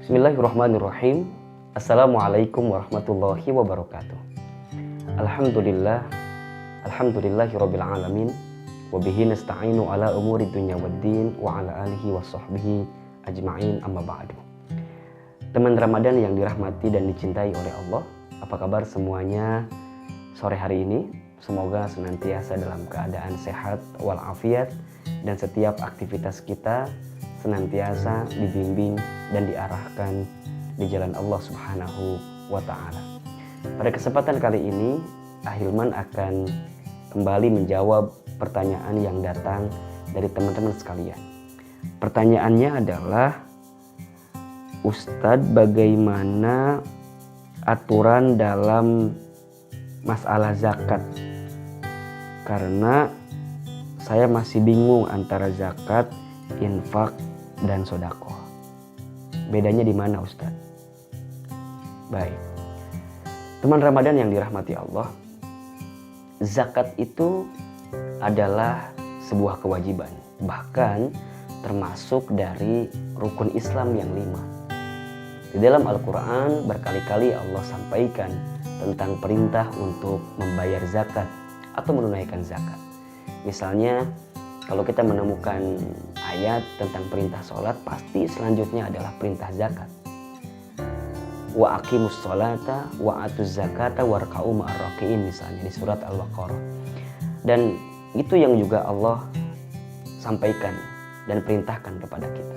Bismillahirrahmanirrahim. Assalamualaikum warahmatullahi wabarakatuh. Alhamdulillahirabbil alamin wa bihi nasta'inu ala umuri dunya waddin wa ala alihi wa sahbihi ajma'in, amma ba'du. Teman Ramadan yang dirahmati dan dicintai oleh Allah, apa kabar semuanya sore hari ini? Semoga senantiasa dalam keadaan sehat walafiat dan setiap aktivitas kita senantiasa dibimbing dan diarahkan di jalan Allah Subhanahu wa Ta'ala. Pada kesempatan kali ini, Ahilman akan kembali menjawab pertanyaan yang datang dari teman-teman sekalian. Pertanyaannya adalah, Ustadz, bagaimana aturan dalam masalah zakat? Karena saya masih bingung antara zakat, infak, dan sodako. Bedanya di mana, Ustadz? Baik. Teman Ramadan yang dirahmati Allah, zakat itu adalah sebuah kewajiban. Bahkan termasuk dari rukun Islam yang 5. Di dalam Al-Quran berkali-kali Allah sampaikan tentang perintah untuk membayar zakat atau menunaikan zakat. Misalnya, kalau kita menemukan ayat tentang perintah sholat, pasti selanjutnya adalah perintah zakat. Wa aqimus sholata wa atuz zakata warka'u ma'ar raki'in, misalnya di surat Al-Baqarah. Dan itu yang juga Allah sampaikan dan perintahkan kepada kita.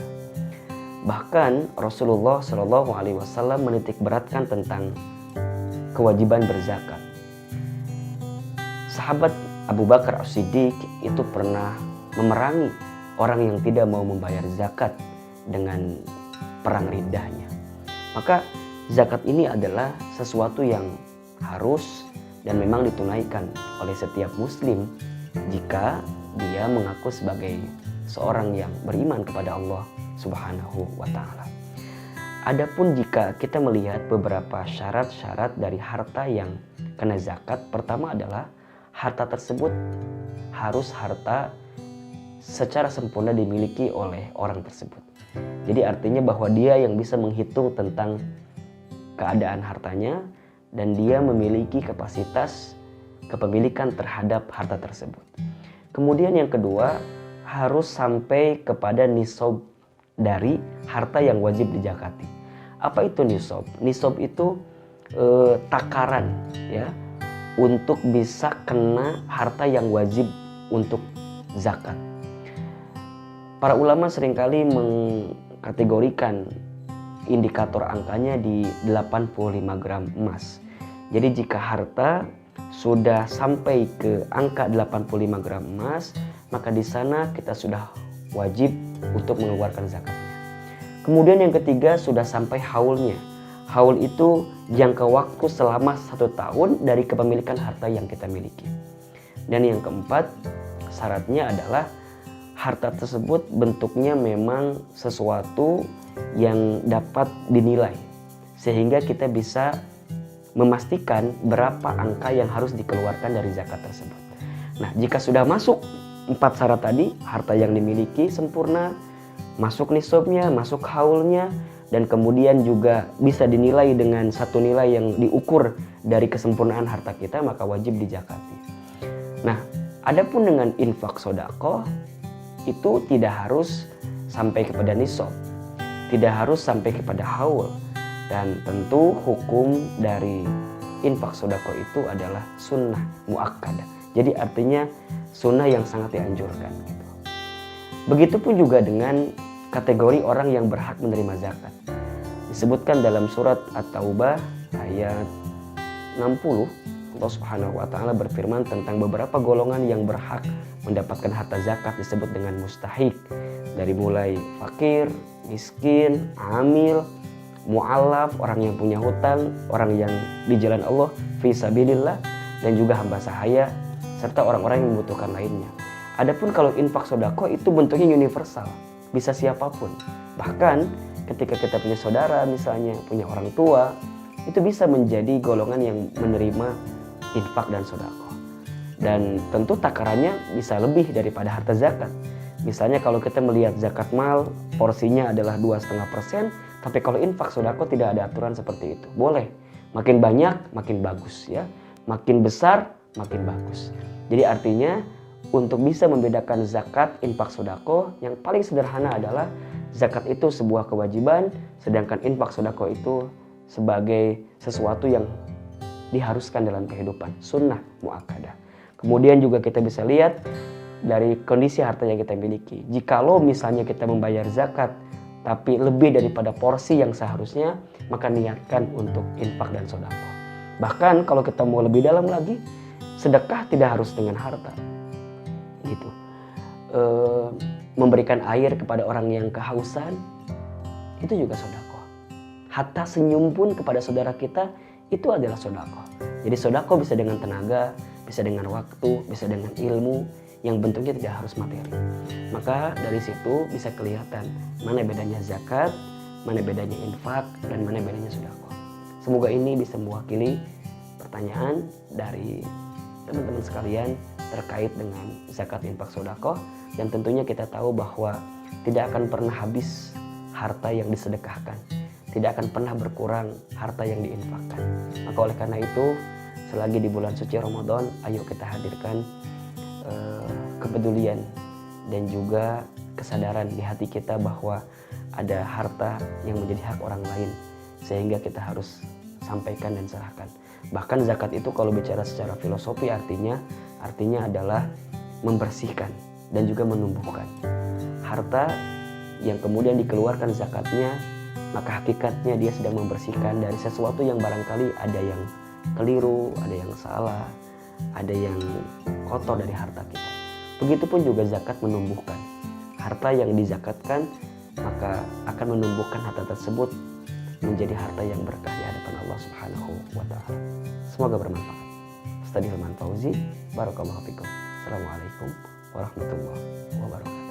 Bahkan Rasulullah SAW menitik beratkan tentang kewajiban berzakat. Sahabat Abu Bakar As-Siddiq itu pernah memerangi orang yang tidak mau membayar zakat dengan perang riddahnya. Maka zakat ini adalah sesuatu yang harus dan memang ditunaikan oleh setiap muslim jika dia mengaku sebagai seorang yang beriman kepada Allah Subhanahu wa Ta'ala. Adapun jika kita melihat beberapa syarat-syarat dari harta yang kena zakat, pertama adalah harta tersebut harus harta secara sempurna dimiliki oleh orang tersebut. Jadi artinya bahwa dia yang bisa menghitung tentang keadaan hartanya dan dia memiliki kapasitas kepemilikan terhadap harta tersebut. Kemudian yang kedua, harus sampai kepada nisab dari harta yang wajib dizakati. Apa itu nisab? Nisab itu takaran, ya, untuk bisa kena harta yang wajib untuk zakat. Para ulama seringkali mengkategorikan indikator angkanya di 85 gram emas. Jadi jika harta sudah sampai ke angka 85 gram emas, maka di sana kita sudah wajib untuk mengeluarkan zakatnya. Kemudian yang ketiga, sudah sampai haulnya. Haul itu jangka waktu selama 1 tahun dari kepemilikan harta yang kita miliki. Dan yang keempat, syaratnya adalah harta tersebut bentuknya memang sesuatu yang dapat dinilai, sehingga kita bisa memastikan berapa angka yang harus dikeluarkan dari zakat tersebut. Nah, jika sudah masuk 4 syarat tadi, harta yang dimiliki sempurna, masuk nisabnya, masuk haulnya, dan kemudian juga bisa dinilai dengan satu nilai yang diukur dari kesempurnaan harta kita, maka wajib dizakati. Nah, adapun dengan infak sodako, itu tidak harus sampai kepada nisab, tidak harus sampai kepada haul. Dan tentu hukum dari infak sodako itu adalah sunnah muakkadah. Jadi artinya sunnah yang sangat dianjurkan gitu. Begitupun juga dengan kategori orang yang berhak menerima zakat. Disebutkan dalam surat At-Taubah ayat 60, Allah Subhanahu wa Ta'ala berfirman tentang beberapa golongan yang berhak mendapatkan harta zakat, disebut dengan mustahik. Dari mulai fakir, miskin, amil, mu'allaf, orang yang punya hutang, orang yang di jalan Allah fi sabilillah, dan juga hamba sahaya, serta orang-orang yang membutuhkan lainnya. Adapun kalau infak sodako itu bentuknya universal, bisa siapapun. Bahkan ketika kita punya saudara, misalnya punya orang tua, itu bisa menjadi golongan yang menerima infak dan sodako. Dan tentu takarannya bisa lebih daripada harta zakat. Misalnya kalau kita melihat zakat mal, porsinya adalah 2,5%, Tapi kalau infak sodako tidak ada aturan seperti itu. Boleh, makin banyak makin bagus ya, makin besar makin bagus. Jadi artinya untuk bisa membedakan zakat, infak, sodako, yang paling sederhana adalah zakat itu sebuah kewajiban, sedangkan infak sodako itu sebagai sesuatu yang diharuskan dalam kehidupan, sunnah muakkadah. Kemudian juga kita bisa lihat dari kondisi harta yang kita miliki. Jikalau misalnya kita membayar zakat tapi lebih daripada porsi yang seharusnya, maka niatkan untuk infak dan sodako. Bahkan kalau kita mau lebih dalam lagi, sedekah tidak harus dengan harta, gitu. Memberikan air kepada orang yang kehausan, itu juga sodako. Hatta senyum pun kepada saudara kita, itu adalah sodako. Jadi sodako bisa dengan tenaga, bisa dengan waktu, bisa dengan ilmu, yang bentuknya tidak harus materi. Maka dari situ bisa kelihatan mana bedanya zakat, mana bedanya infak, dan mana bedanya sodako. Semoga ini bisa mewakili pertanyaan dari teman-teman sekalian terkait dengan zakat, infak, sodako. Dan tentunya kita tahu bahwa tidak akan pernah habis harta yang disedekahkan, tidak akan pernah berkurang harta yang diinfakkan. Maka oleh karena itu, selagi di bulan suci Ramadan, ayo kita hadirkan kepedulian dan juga kesadaran di hati kita bahwa ada harta yang menjadi hak orang lain, sehingga kita harus sampaikan dan serahkan. Bahkan zakat itu kalau bicara secara filosofi artinya adalah membersihkan dan juga menumbuhkan. Harta yang kemudian dikeluarkan zakatnya, maka hakikatnya dia sedang membersihkan dari sesuatu yang barangkali ada yang keliru, ada yang salah, ada yang kotor dari harta kita. Begitupun juga zakat menumbuhkan. Harta yang dizakatkan maka akan menumbuhkan harta tersebut menjadi harta yang berkah di hadapan Allah Subhanahu wa taala. Semoga bermanfaat. Ustaz Hilman Fauzi, barakallahu fikum. Assalamualaikum warahmatullahi wabarakatuh.